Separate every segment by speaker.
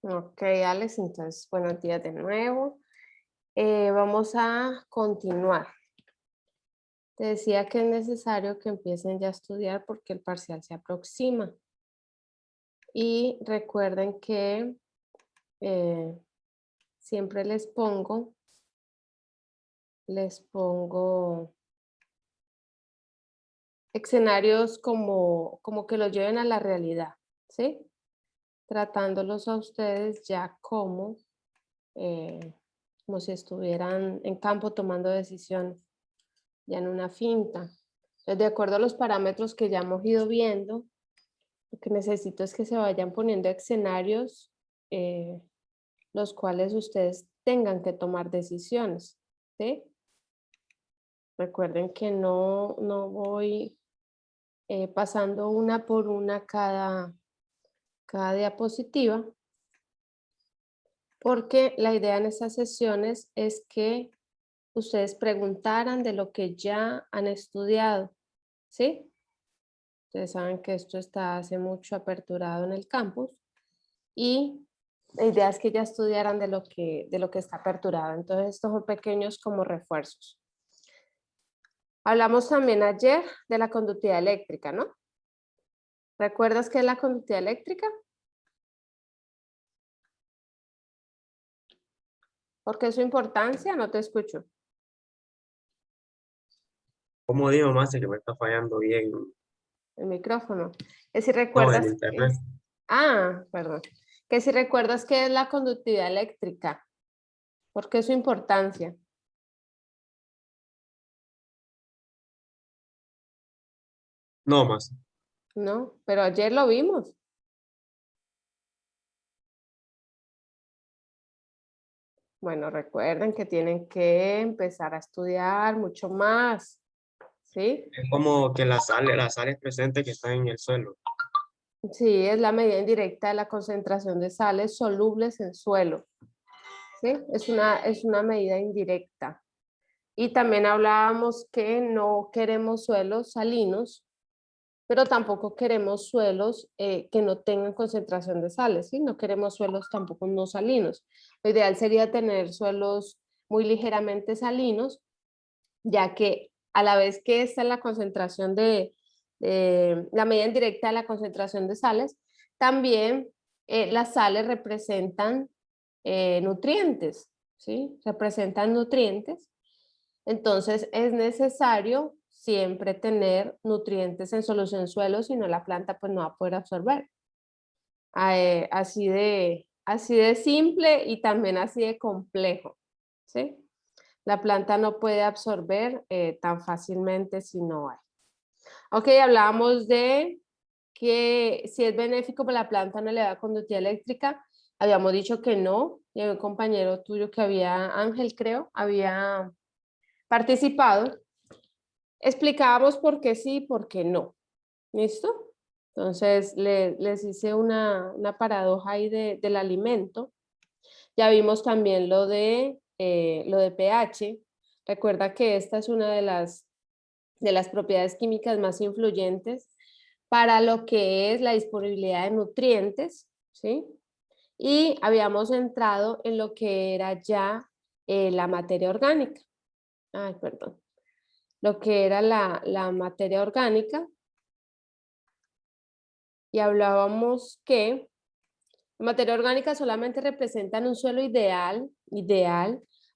Speaker 1: Ok, Alex, entonces buenos días de nuevo. Vamos a continuar. Te decía que es necesario que empiecen ya a estudiar porque el parcial se aproxima. Y recuerden que eh, siempre les pongo escenarios como que los lleven a la realidad, ¿sí? Tratándolos a ustedes ya como si estuvieran en campo tomando decisiones, ya en una finta. Entonces, de acuerdo a los parámetros que ya hemos ido viendo, lo que necesito es que se vayan poniendo escenarios los cuales ustedes tengan que tomar decisiones, ¿sí? Recuerden que no voy pasando una por una cada diapositiva, porque la idea en estas sesiones es que ustedes preguntaran de lo que ya han estudiado, ¿sí? Ustedes saben que esto está hace mucho aperturado en el campus y la idea es que ya estudiaran de lo que está aperturado. Entonces, estos son pequeños como refuerzos. Hablamos también ayer de la conductividad eléctrica, ¿no? ¿Recuerdas qué es la conductividad eléctrica? ¿Por qué su importancia? No te escucho.
Speaker 2: ¿Cómo digo, más que me está fallando bien?
Speaker 1: El micrófono. Que si
Speaker 2: No, el
Speaker 1: recuerdas
Speaker 2: internet.
Speaker 1: perdón. Que si recuerdas qué es la conductividad eléctrica. ¿Por qué su importancia?
Speaker 2: No, más.
Speaker 1: ¿No? Pero ayer lo vimos. Bueno, recuerden que tienen que empezar a estudiar mucho más, ¿sí?
Speaker 2: Es como que las sales presentes que están en el suelo.
Speaker 1: Sí, es la medida indirecta de la concentración de sales solubles en suelo, ¿sí? Es una medida indirecta. Y también hablábamos que no queremos suelos salinos, pero tampoco queremos suelos que no tengan concentración de sales, ¿sí? No queremos suelos tampoco no salinos. Lo ideal sería tener suelos muy ligeramente salinos, ya que a la vez que está en la concentración de la medida indirecta de la concentración de sales, también las sales representan nutrientes, ¿sí? Representan nutrientes. Entonces es necesario siempre tener nutrientes en solución en suelo, si no la planta pues no va a poder absorber. Así de simple y también así de complejo, ¿sí? La planta no puede absorber tan fácilmente si no hay. Ok, hablábamos de que si es benéfico para la planta una elevada conductividad eléctrica. Habíamos dicho que no. Y un compañero tuyo que había, Ángel creo, había participado. Explicábamos por qué sí y por qué no. ¿Listo? Entonces les hice una paradoja ahí del alimento. Ya vimos también lo de pH. Recuerda que esta es una de las propiedades químicas más influyentes para lo que es la disponibilidad de nutrientes, ¿sí? Y habíamos entrado en lo que era ya la materia orgánica. Ay, perdón. Lo que era la materia orgánica y hablábamos que la materia orgánica solamente representa en un suelo ideal,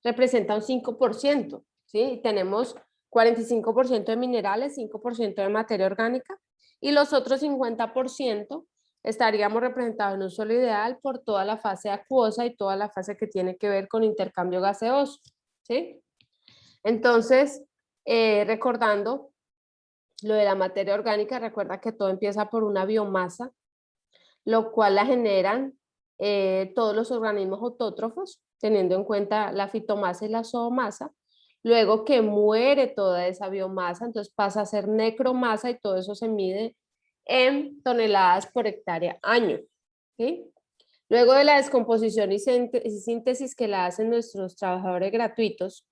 Speaker 1: representa un 5%, ¿sí? Y tenemos 45% de minerales, 5% de materia orgánica y los otros 50% estaríamos representados en un suelo ideal por toda la fase acuosa y toda la fase que tiene que ver con intercambio gaseoso, ¿sí? Entonces, recordando lo de la materia orgánica, recuerda que todo empieza por una biomasa, lo cual la generan todos los organismos autótrofos, teniendo en cuenta la fitomasa y la zoomasa. Luego que muere toda esa biomasa, entonces pasa a ser necromasa y todo eso se mide en toneladas por hectárea año. ¿Sí? Luego de la descomposición y síntesis que la hacen nuestros trabajadores gratuitos,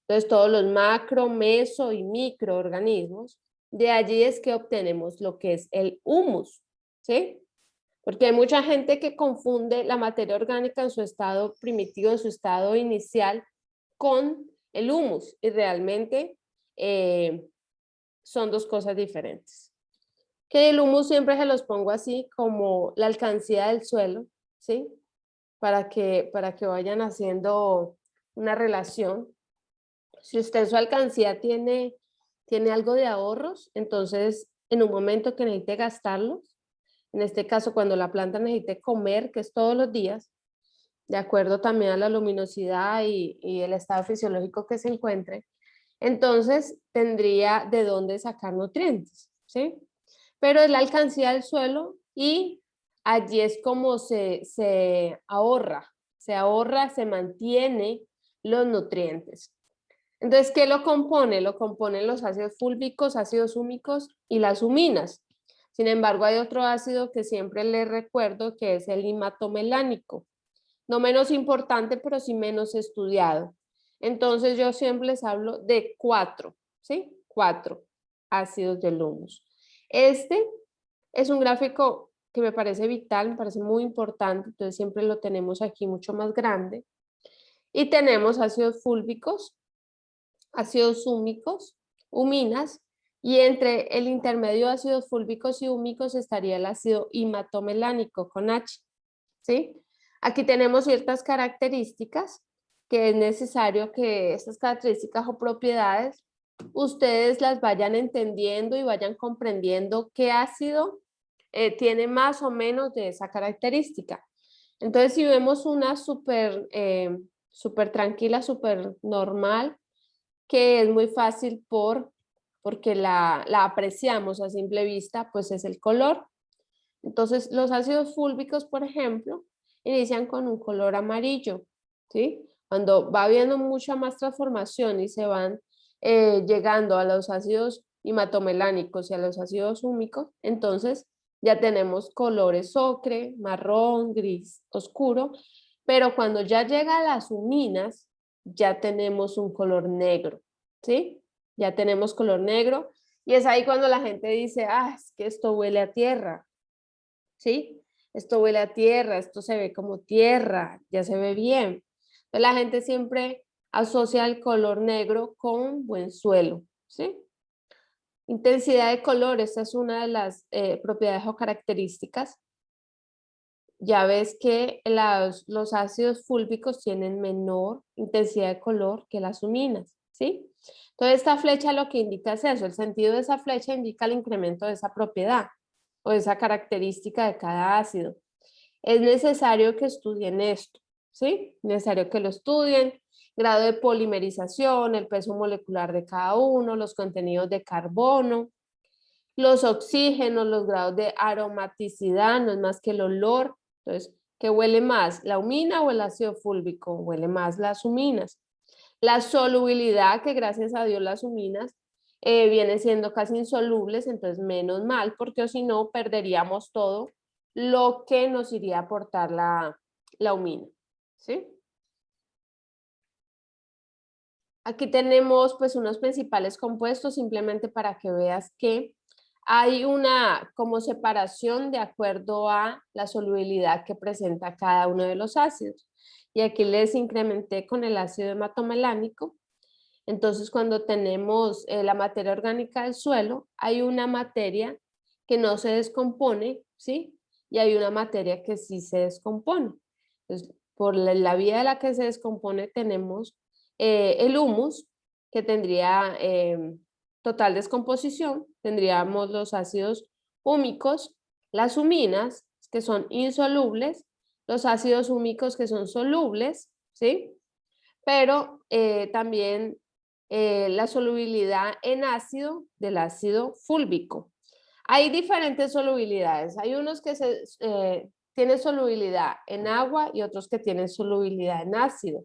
Speaker 1: entonces todos los macro, meso y microorganismos, de allí es que obtenemos lo que es el humus, ¿sí? Porque hay mucha gente que confunde la materia orgánica en su estado primitivo, en su estado inicial, con el humus, y realmente son dos cosas diferentes. Que el humus siempre se los pongo así como la alcancía del suelo, ¿sí? Para que vayan haciendo una relación. Si usted en su alcancía tiene algo de ahorros, entonces en un momento que necesite gastarlos, en este caso cuando la planta necesite comer, que es todos los días, de acuerdo también a la luminosidad y el estado fisiológico que se encuentre, entonces tendría de dónde sacar nutrientes, ¿sí? Pero es la alcancía del suelo y allí es como se ahorra, se mantiene los nutrientes. Entonces, ¿qué lo compone? Lo componen los ácidos fúlbicos, ácidos húmicos y las huminas. Sin embargo, hay otro ácido que siempre les recuerdo que es el himatomelánico. No menos importante, pero sí menos estudiado. Entonces, yo siempre les hablo de 4, ¿sí? 4 ácidos del humus. Este es un gráfico que me parece vital, me parece muy importante, entonces siempre lo tenemos aquí mucho más grande. Y tenemos ácidos fúlbicos, ácidos húmicos, huminas, y entre el intermedio de ácidos fúlbicos y húmicos estaría el ácido himatomelánico con H, ¿sí? Aquí tenemos ciertas características que es necesario que estas características o propiedades ustedes las vayan entendiendo y vayan comprendiendo qué ácido tiene más o menos de esa característica. Entonces, si vemos una súper tranquila, súper normal, que es muy fácil porque la apreciamos a simple vista, pues es el color. Entonces, los ácidos fúlbicos, por ejemplo, inician con un color amarillo, ¿sí? Cuando va habiendo mucha más transformación y se van llegando a los ácidos himatomelánicos y a los ácidos húmicos, entonces ya tenemos colores ocre, marrón, gris, oscuro, pero cuando ya llega a las huminas, ya tenemos un color negro, ¿sí? Ya tenemos color negro y es ahí cuando la gente dice, ah, es que esto huele a tierra, ¿sí? Esto huele a tierra, esto se ve como tierra, ya se ve bien. Entonces, la gente siempre asocia el color negro con buen suelo, ¿sí? Intensidad de color, esta es una de las propiedades o características. Ya ves que los ácidos fúlbicos tienen menor intensidad de color que las huminas, ¿sí? Entonces, esta flecha lo que indica es eso, el sentido de esa flecha indica el incremento de esa propiedad o esa característica de cada ácido. Es necesario que estudien esto, ¿sí? Necesario que lo estudien, grado de polimerización, el peso molecular de cada uno, los contenidos de carbono, los oxígenos, los grados de aromaticidad, no es más que el olor. Entonces, ¿qué huele más? ¿La humina o el ácido fúlbico? Huele más las huminas. La solubilidad, que gracias a Dios las huminas vienen siendo casi insolubles, entonces menos mal, porque si no perderíamos todo lo que nos iría a aportar la humina, ¿sí? Aquí tenemos pues unos principales compuestos, simplemente para que veas que hay una como separación de acuerdo a la solubilidad que presenta cada uno de los ácidos. Y aquí les incrementé con el ácido hematomelánico. Entonces, cuando tenemos la materia orgánica del suelo, hay una materia que no se descompone, ¿sí? Y hay una materia que sí se descompone. Entonces, por la vía de la que se descompone tenemos el humus, que tendría total descomposición, tendríamos los ácidos húmicos, las huminas, que son insolubles, los ácidos húmicos que son solubles, ¿sí? Pero también la solubilidad en ácido del ácido fúlbico. Hay diferentes solubilidades. Hay unos que tienen solubilidad en agua y otros que tienen solubilidad en ácido.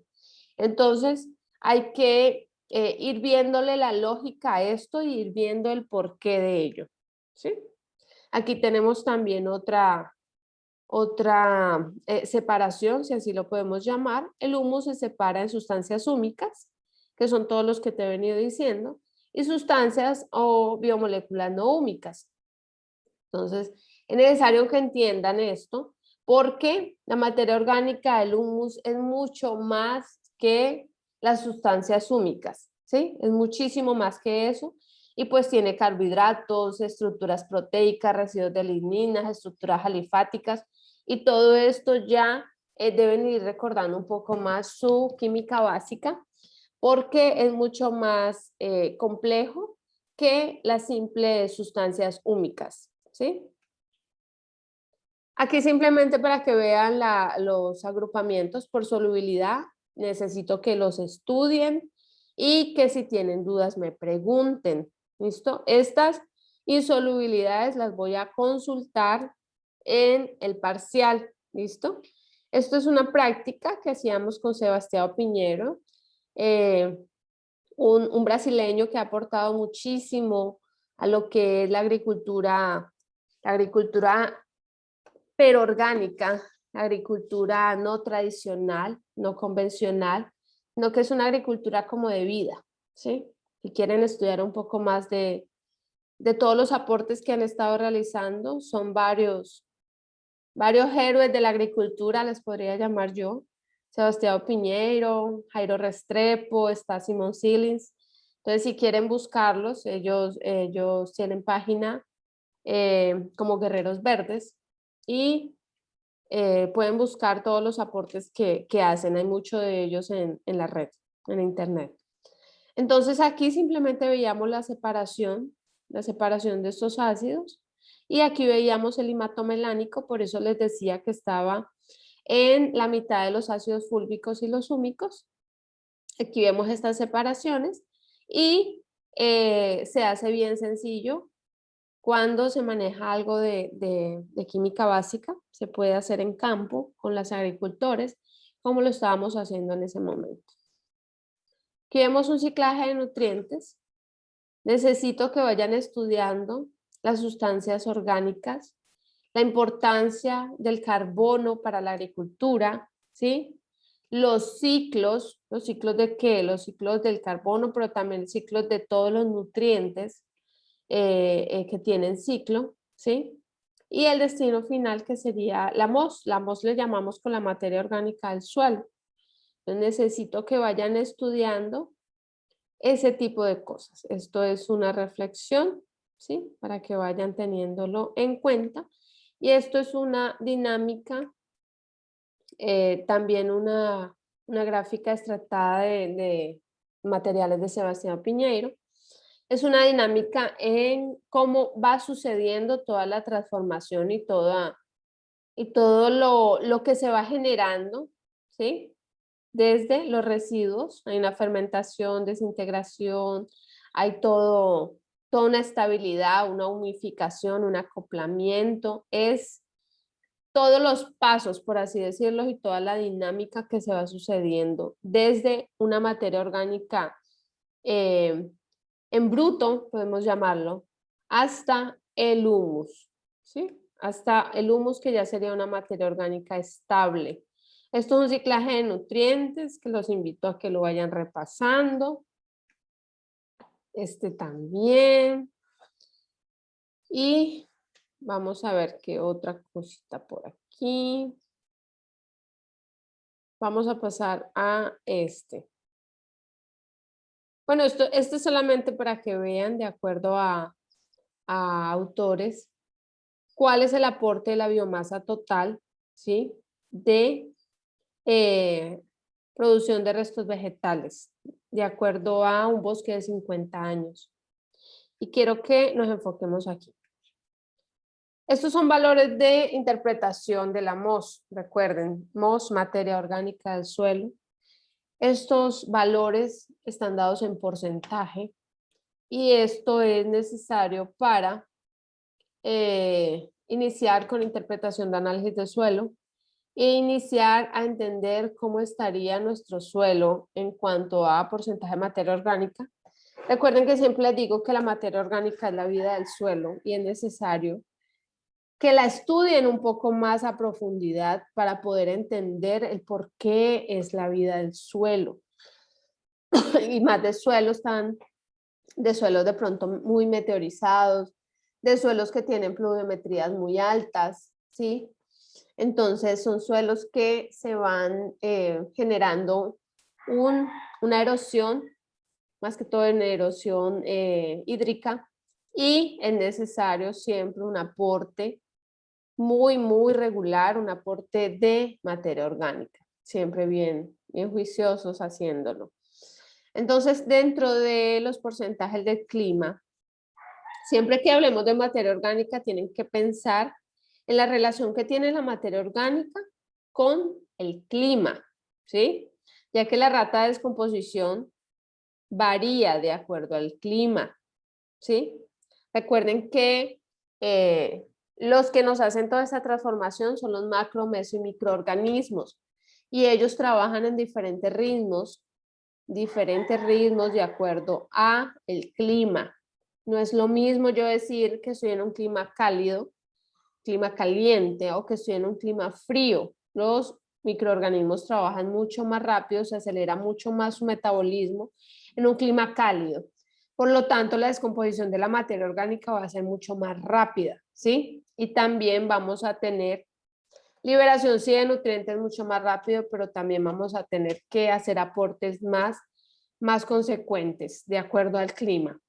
Speaker 1: Entonces, hay que ir viéndole la lógica a esto y ir viendo el porqué de ello, ¿sí? Aquí tenemos también otra separación, si así lo podemos llamar. El humus se separa en sustancias húmicas, que son todos los que te he venido diciendo, y sustancias o biomoléculas no húmicas. Entonces, Es necesario que entiendan esto porque la materia orgánica del humus es mucho más que las sustancias húmicas, ¿sí? Es muchísimo más que eso y pues tiene carbohidratos, estructuras proteicas, residuos de ligninas, estructuras alifáticas y todo esto ya deben ir recordando un poco más su química básica porque es mucho más complejo que las simples sustancias húmicas, ¿sí? Aquí simplemente para que vean los agrupamientos por solubilidad, necesito que los estudien y que si tienen dudas me pregunten, ¿listo? Estas insolubilidades las voy a consultar en el parcial, ¿listo? Esto es una práctica que hacíamos con Sebastián Piñero, eh, un brasileño que ha aportado muchísimo a lo que es la agricultura pero orgánica, agricultura no tradicional, no convencional, no que es una agricultura como de vida, ¿sí? Si quieren estudiar un poco más de todos los aportes que han estado realizando, son varios héroes de la agricultura, les podría llamar yo, Sebastián Piñeiro, Jairo Restrepo, está Simón Silins. Entonces, si quieren buscarlos, ellos tienen página como Guerreros Verdes y pueden buscar todos los aportes que hacen. Hay muchos de ellos en la red, en internet. Entonces, aquí simplemente veíamos la separación de estos ácidos. Y aquí veíamos el limato melánico, por eso les decía que estaba en la mitad de los ácidos fúlvicos y los húmicos. Aquí vemos estas separaciones y se hace bien sencillo cuando se maneja algo de química básica. Se puede hacer en campo con los agricultores, como lo estábamos haciendo en ese momento. Aquí vemos un ciclaje de nutrientes. Necesito que vayan estudiando las sustancias orgánicas, la importancia del carbono para la agricultura, ¿sí? ¿los ciclos de qué? Los ciclos del carbono, pero también ciclos de todos los nutrientes que tienen ciclo, ¿sí? Y el destino final que sería la MOS. La MOS le llamamos con la materia orgánica del suelo. Entonces necesito que vayan estudiando ese tipo de cosas. Esto es una reflexión, ¿sí? Para que vayan teniéndolo en cuenta. Y esto es una dinámica, también una gráfica extractada de materiales de Sebastián Piñeiro. Es una dinámica en cómo va sucediendo toda la transformación y todo lo que se va generando, ¿sí? Desde los residuos, hay una fermentación, desintegración, hay toda una estabilidad, una humificación, un acoplamiento, es todos los pasos, por así decirlo, y toda la dinámica que se va sucediendo desde una materia orgánica en bruto, podemos llamarlo, hasta el humus, ¿sí? Hasta el humus, que ya sería una materia orgánica estable. Esto es un ciclaje de nutrientes que los invito a que lo vayan repasando. Este también. Y vamos a ver qué otra cosita por aquí. Vamos a pasar a este. Bueno, este es solamente para que vean, de acuerdo a autores, cuál es el aporte de la biomasa total, ¿sí? De producción de restos vegetales, de acuerdo a un bosque de 50 años. Y quiero que nos enfoquemos aquí. Estos son valores de interpretación de la MOS. Recuerden, MOS, materia orgánica del suelo. Estos valores están dados en porcentaje y esto es necesario para iniciar con interpretación de análisis de suelo e iniciar a entender cómo estaría nuestro suelo en cuanto a porcentaje de materia orgánica. Recuerden que siempre les digo que la materia orgánica es la vida del suelo y es necesario que la estudien un poco más a profundidad para poder entender el por qué es la vida del suelo. Y más de suelos de pronto muy meteorizados, de suelos que tienen pluviometrías muy altas, ¿sí? Entonces son suelos que se van generando una erosión, más que todo en erosión hídrica, y es necesario siempre un aporte muy regular, un aporte de materia orgánica, siempre bien juiciosos haciéndolo. Entonces, dentro de los porcentajes del clima, siempre que hablemos de materia orgánica, tienen que pensar en la relación que tiene la materia orgánica con el clima, ¿sí? Ya que la rata de descomposición varía de acuerdo al clima, ¿sí? Recuerden que los que nos hacen toda esta transformación son los macro, meso y microorganismos, y ellos trabajan en diferentes ritmos de acuerdo a el clima. No es lo mismo yo decir que estoy en un clima cálido, clima caliente, o que estoy en un clima frío. Los microorganismos trabajan mucho más rápido, se acelera mucho más su metabolismo en un clima cálido. Por lo tanto, la descomposición de la materia orgánica va a ser mucho más rápida, ¿sí? Y también vamos a tener liberación, sí, de nutrientes mucho más rápido, pero también vamos a tener que hacer aportes más consecuentes de acuerdo al clima.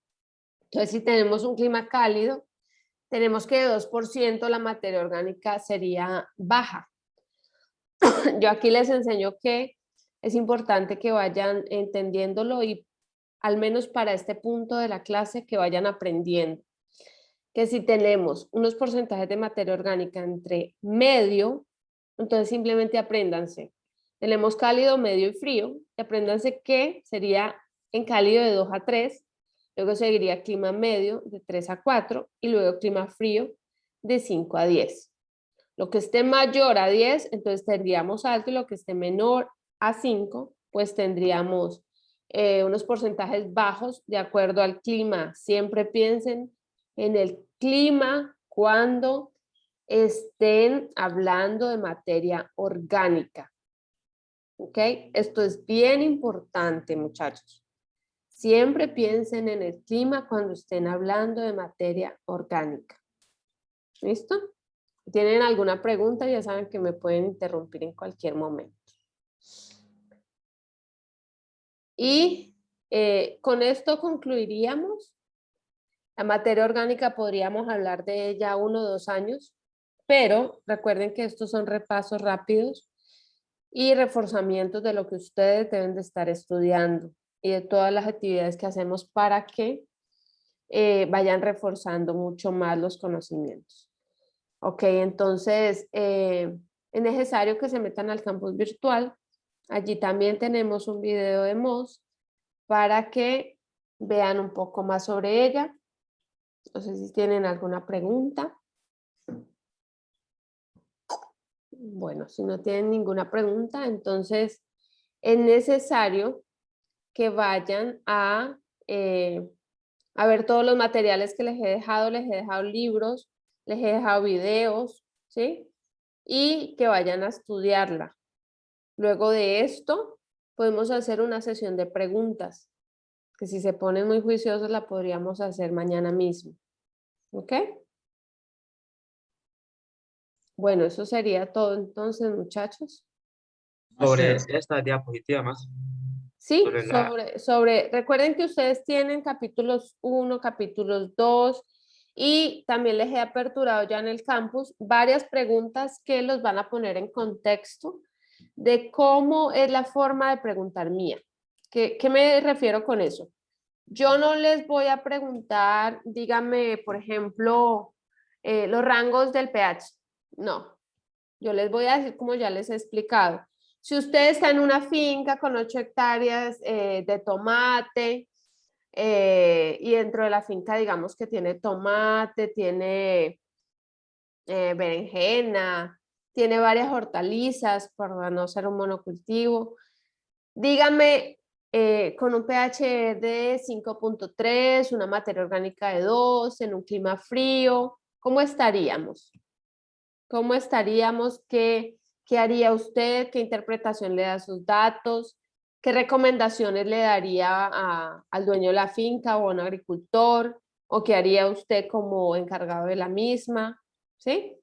Speaker 1: Entonces, si tenemos un clima cálido, tenemos que 2% la materia orgánica sería baja. Yo aquí les enseño que es importante que vayan entendiéndolo y al menos para este punto de la clase que vayan aprendiendo que si tenemos unos porcentajes de materia orgánica entre medio, entonces simplemente apréndanse. Tenemos cálido, medio y frío, y apréndanse que sería en cálido de 2 a 3, luego seguiría clima medio de 3 a 4 y luego clima frío de 5 a 10. Lo que esté mayor a 10, entonces tendríamos alto, y lo que esté menor a 5, pues tendríamos unos porcentajes bajos de acuerdo al clima. Siempre piensen en el clima cuando estén hablando de materia orgánica. ¿Ok? Esto es bien importante, muchachos. Siempre piensen en el clima cuando estén hablando de materia orgánica. ¿Listo? ¿Tienen alguna pregunta? Ya saben que me pueden interrumpir en cualquier momento. Y con esto concluiríamos. La materia orgánica podríamos hablar de ella 1 o 2 años, pero recuerden que estos son repasos rápidos y reforzamientos de lo que ustedes deben de estar estudiando y de todas las actividades que hacemos para que vayan reforzando mucho más los conocimientos. Ok, entonces es necesario que se metan al campus virtual. Allí también tenemos un video de MOS para que vean un poco más sobre ella. No sé si tienen alguna pregunta. Bueno, si no tienen ninguna pregunta, entonces es necesario que vayan a ver todos los materiales que les he dejado. Les he dejado libros, les he dejado videos, ¿sí? Y que vayan a estudiarla. Luego de esto, podemos hacer una sesión de preguntas, que si se ponen muy juiciosos la podríamos hacer mañana mismo. ¿Ok? Bueno, eso sería todo entonces, muchachos.
Speaker 2: Sobre esta diapositiva más,
Speaker 1: Sí,
Speaker 2: sobre la,
Speaker 1: recuerden que ustedes tienen capítulos 1, capítulos 2, y también les he aperturado ya en el campus varias preguntas que los van a poner en contexto de cómo es la forma de preguntar mía. ¿Qué me refiero con eso? Yo no les voy a preguntar, dígame, por ejemplo, los rangos del pH. No, yo les voy a decir como ya les he explicado. Si usted está en una finca con 8 hectáreas de tomate y dentro de la finca digamos que tiene tomate, tiene berenjena, tiene varias hortalizas para no ser un monocultivo, dígame con un pH de 5.3, una materia orgánica de 2, en un clima frío, ¿cómo estaríamos? ¿Cómo estaríamos? ¿Qué haría usted? ¿Qué interpretación le da a sus datos? ¿Qué recomendaciones le daría al dueño de la finca o a un agricultor? o qué haría usted como encargado de la misma, ¿sí?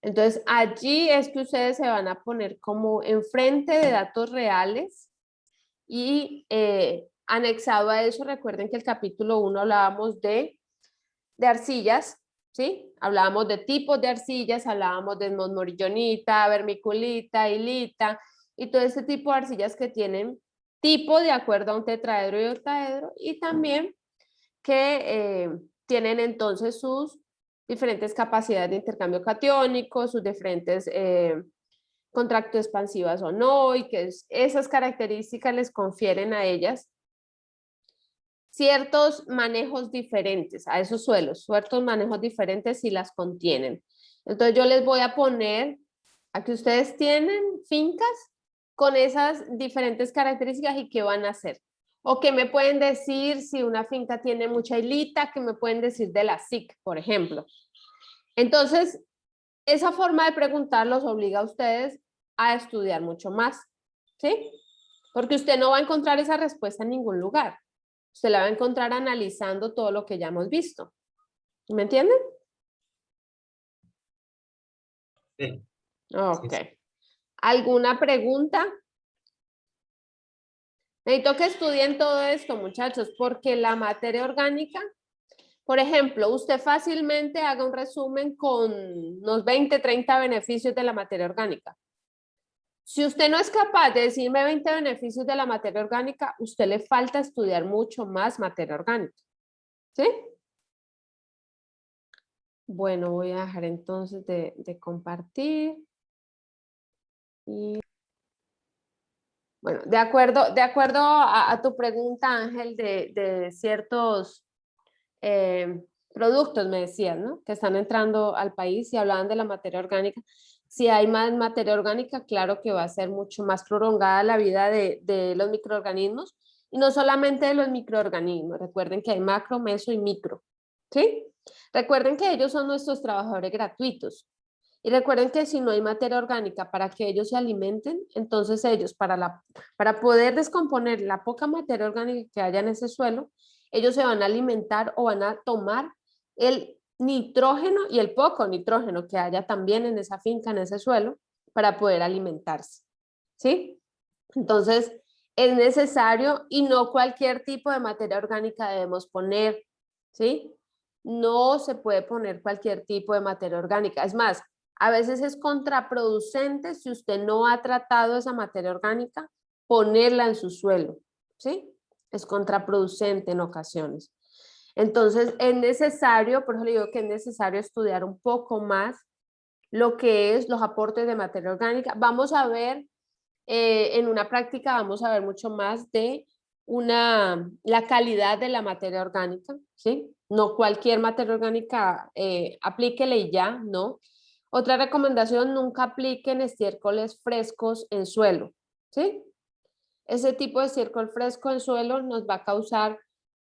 Speaker 1: Entonces, allí es que ustedes se van a poner como enfrente de datos reales y anexado a eso, recuerden que el capítulo 1 hablábamos de arcillas, ¿sí? Hablábamos de tipos de arcillas, hablábamos de mosmorillonita, vermiculita, hilita, y todo ese tipo de arcillas que tienen tipo de acuerdo a un tetraedro y octaedro, y también que tienen entonces sus diferentes capacidades de intercambio catiónico, sus diferentes contracto expansivas o no, y que esas características les confieren a ellas ciertos manejos diferentes a esos suelos, ciertos manejos diferentes si las contienen. Entonces yo les voy a poner a que ustedes tienen fincas con esas diferentes características y qué van a hacer. O que me pueden decir si una finca tiene mucha hilita, que me pueden decir de la SIC, por ejemplo. Entonces, esa forma de preguntar los obliga a ustedes a estudiar mucho más, ¿sí? Porque usted no va a encontrar esa respuesta en ningún lugar. Usted la va a encontrar analizando todo lo que ya hemos visto. ¿Me entienden?
Speaker 2: Sí,
Speaker 1: Ok.
Speaker 2: sí.
Speaker 1: ¿Alguna pregunta? Necesito que estudien todo esto, muchachos, porque la materia orgánica, por ejemplo, usted fácilmente haga un resumen con unos 20, 30 beneficios de la materia orgánica. Si usted no es capaz de decirme 20 beneficios de la materia orgánica, usted le falta estudiar mucho más materia orgánica. ¿Sí? Bueno, voy a dejar entonces de compartir. Y bueno, de acuerdo a tu pregunta, Ángel, de ciertos productos, me decían, ¿no? Que están entrando al país y hablaban de la materia orgánica. Si hay más materia orgánica, claro que va a ser mucho más prolongada la vida de los microorganismos y no solamente de los microorganismos. Recuerden que hay macro, meso y micro, ¿sí? Recuerden que ellos son nuestros trabajadores gratuitos. Y recuerden que si no hay materia orgánica para que ellos se alimenten, entonces ellos, para poder descomponer la poca materia orgánica que haya en ese suelo, ellos se van a alimentar o van a tomar el nitrógeno y el poco nitrógeno que haya también en esa finca, en ese suelo, para poder alimentarse. ¿Sí? Entonces, es necesario y no cualquier tipo de materia orgánica debemos poner. ¿Sí? No se puede poner cualquier tipo de materia orgánica. Es más, a veces es contraproducente si usted no ha tratado esa materia orgánica, ponerla en su suelo, ¿sí? Es contraproducente en ocasiones. Entonces, es necesario, por eso le digo que es necesario estudiar un poco más lo que es los aportes de materia orgánica. Vamos a ver, en una práctica, vamos a ver mucho más de la calidad de la materia orgánica, ¿sí? No cualquier materia orgánica, aplíquele y ya, ¿no? Otra recomendación, nunca apliquen estiércoles frescos en suelo, ¿sí? Ese tipo de estiércol fresco en suelo nos va a causar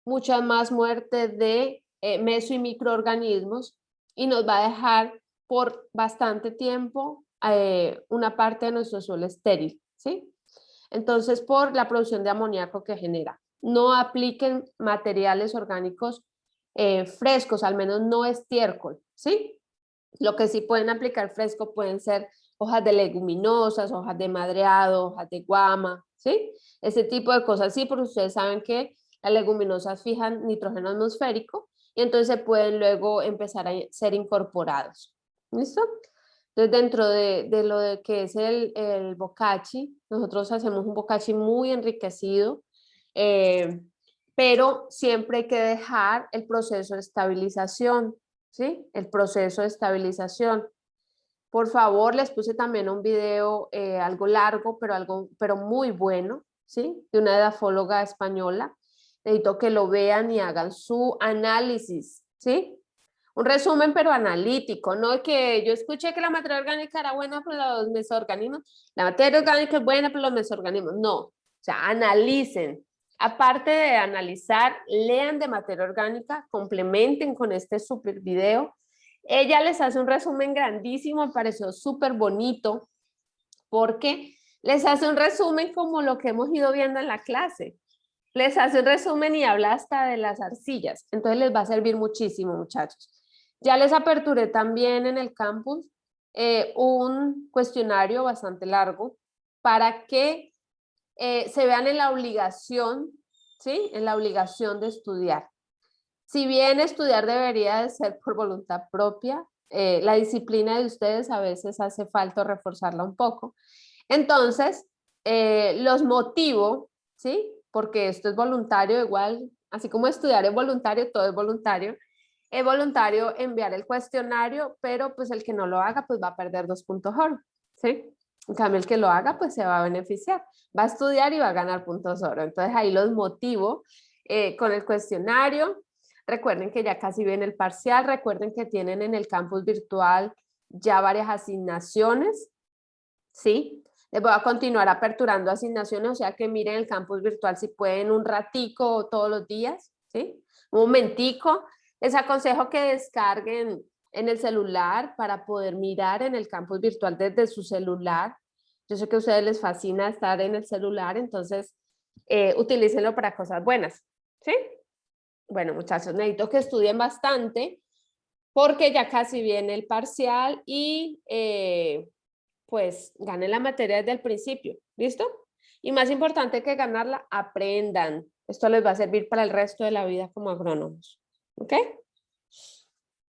Speaker 1: mucha más muerte de meso y microorganismos y nos va a dejar por bastante tiempo una parte de nuestro suelo estéril, ¿sí? Entonces, por la producción de amoníaco que genera. No apliquen materiales orgánicos frescos, al menos no estiércol, ¿sí? Lo que sí pueden aplicar fresco pueden ser hojas de leguminosas, hojas de madreado, hojas de guama, ¿sí? Ese tipo de cosas, sí, porque ustedes saben que las leguminosas fijan nitrógeno atmosférico y entonces pueden luego empezar a ser incorporados. ¿Listo? Entonces, dentro de lo de que es el bokashi, nosotros hacemos un bokashi muy enriquecido, pero siempre hay que dejar el proceso de estabilización, ¿sí? El proceso de estabilización. Por favor, les puse también un video algo largo, pero muy bueno, ¿sí? De una edafóloga española. Necesito que lo vean y hagan su análisis, ¿sí? Un resumen, pero analítico, no que yo escuché que la materia orgánica era buena para los mesoorganismos, la materia orgánica es buena para los mesoorganismos, no, o sea, analicen. Aparte de analizar, lean de materia orgánica, complementen con este super video. Ella les hace un resumen grandísimo, me pareció súper bonito, porque les hace un resumen como lo que hemos ido viendo en la clase. les hace un resumen y habla hasta de las arcillas. Entonces les va a servir muchísimo, muchachos. Ya les aperturé también en el campus un cuestionario bastante largo para que se vean en la obligación, ¿sí? En la obligación de estudiar. Si bien estudiar debería de ser por voluntad propia, la disciplina de ustedes a veces hace falta reforzarla un poco. Entonces, los motivo, ¿sí? Porque esto es voluntario igual, así como estudiar es voluntario, todo es voluntario. Es voluntario enviar el cuestionario, pero pues el que no lo haga pues va a perder 2 puntos oro, ¿sí? En cambio, el que lo haga pues se va a beneficiar, va a estudiar y va a ganar puntos oro. Entonces ahí los motivo con el cuestionario. Recuerden que ya casi viene el parcial, recuerden que tienen en el campus virtual ya varias asignaciones, ¿sí? Les voy a continuar aperturando asignaciones, o sea que miren el campus virtual si pueden un ratico o todos los días, ¿sí? Un momentico. Les aconsejo que descarguen en el celular para poder mirar en el campus virtual desde su celular. Yo sé que a ustedes les fascina estar en el celular, entonces utilícenlo para cosas buenas, ¿sí? Bueno, muchachos, necesito que estudien bastante porque ya casi viene el parcial y pues ganen la materia desde el principio, ¿listo? Y más importante que ganarla, aprendan. Esto les va a servir para el resto de la vida como agrónomos, ¿ok?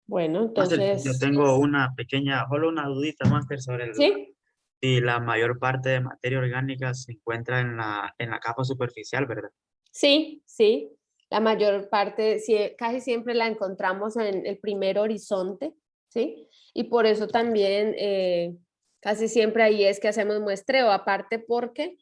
Speaker 1: Bueno,
Speaker 3: Máster, yo
Speaker 1: entonces,
Speaker 3: tengo una pequeña, solo una dudita, Máster, sobre
Speaker 1: ¿sí?
Speaker 3: si la mayor parte de materia orgánica se encuentra en la capa superficial, ¿verdad?
Speaker 1: Sí, sí. La mayor parte, sí, casi siempre la encontramos en el primer horizonte, ¿sí? Y por eso también casi siempre ahí es que hacemos muestreo, aparte porque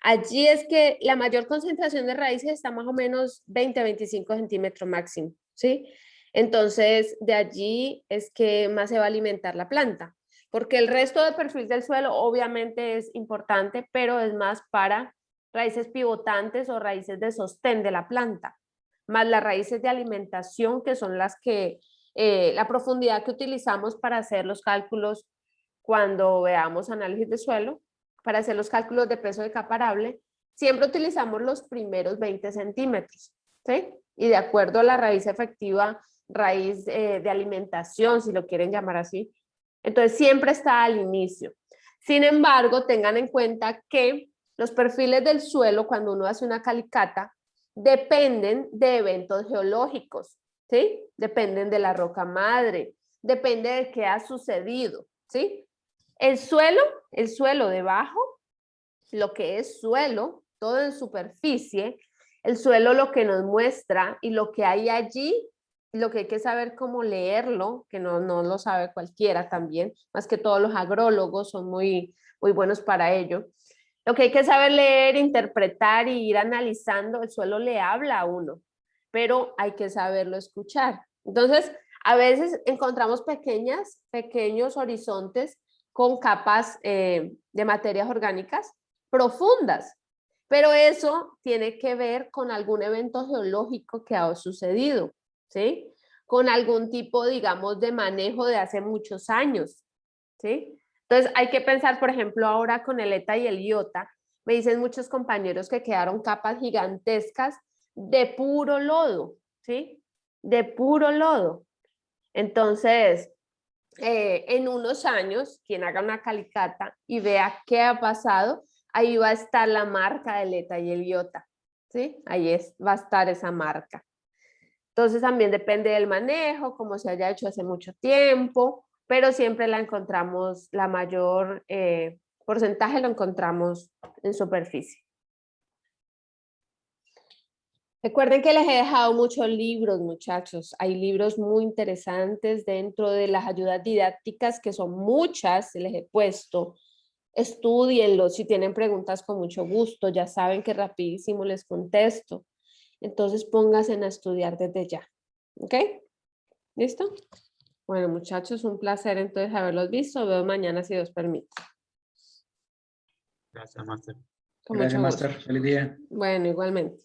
Speaker 1: allí es que la mayor concentración de raíces está más o menos 20-25 centímetros máximo, ¿sí? Entonces, de allí es que más se va a alimentar la planta, porque el resto del perfil del suelo obviamente es importante, pero es más para raíces pivotantes o raíces de sostén de la planta, más las raíces de alimentación, que son las que, la profundidad que utilizamos para hacer los cálculos cuando veamos análisis de suelo, para hacer los cálculos de peso de capa arable, siempre utilizamos los primeros 20 centímetros, ¿sí? Y de acuerdo a la raíz efectiva, raíz de alimentación, si lo quieren llamar así, entonces siempre está al inicio. Sin embargo, tengan en cuenta que los perfiles del suelo, cuando uno hace una calicata, dependen de eventos geológicos, ¿sí? Dependen de la roca madre, depende de qué ha sucedido, ¿sí? El suelo debajo, lo que es suelo, todo en superficie, el suelo lo que nos muestra y lo que hay allí, lo que hay que saber cómo leerlo, que no lo sabe cualquiera también, más que todos los agrólogos son muy buenos para ello. Lo que hay que saber leer, interpretar y ir analizando, el suelo le habla a uno, pero hay que saberlo escuchar. Entonces, a veces encontramos pequeños horizontes con capas de materias orgánicas profundas, pero eso tiene que ver con algún evento geológico que ha sucedido, ¿sí? Con algún tipo, digamos, de manejo de hace muchos años, ¿sí? Entonces hay que pensar, por ejemplo, ahora con el ETA y el IOTA, me dicen muchos compañeros que quedaron capas gigantescas de puro lodo, ¿sí? De puro lodo. Entonces, en unos años, quien haga una calicata y vea qué ha pasado, ahí va a estar la marca del ETA y el IOTA, ¿sí? Ahí va a estar esa marca. Entonces también depende del manejo, como se haya hecho hace mucho tiempo, pero siempre la encontramos, la mayor porcentaje lo encontramos en superficie. Recuerden que les he dejado muchos libros, muchachos. Hay libros muy interesantes dentro de las ayudas didácticas, que son muchas, les he puesto. Estúdienlos, si tienen preguntas con mucho gusto, ya saben que rapidísimo les contesto. Entonces pónganse a estudiar desde ya. ¿Ok? ¿Listo? Bueno, muchachos, un placer entonces haberlos visto. Veo mañana si Dios permite.
Speaker 3: Gracias, Máster.
Speaker 1: Con
Speaker 4: Gracias,
Speaker 1: mucho gusto.
Speaker 4: Máster. Feliz día.
Speaker 1: Bueno, igualmente.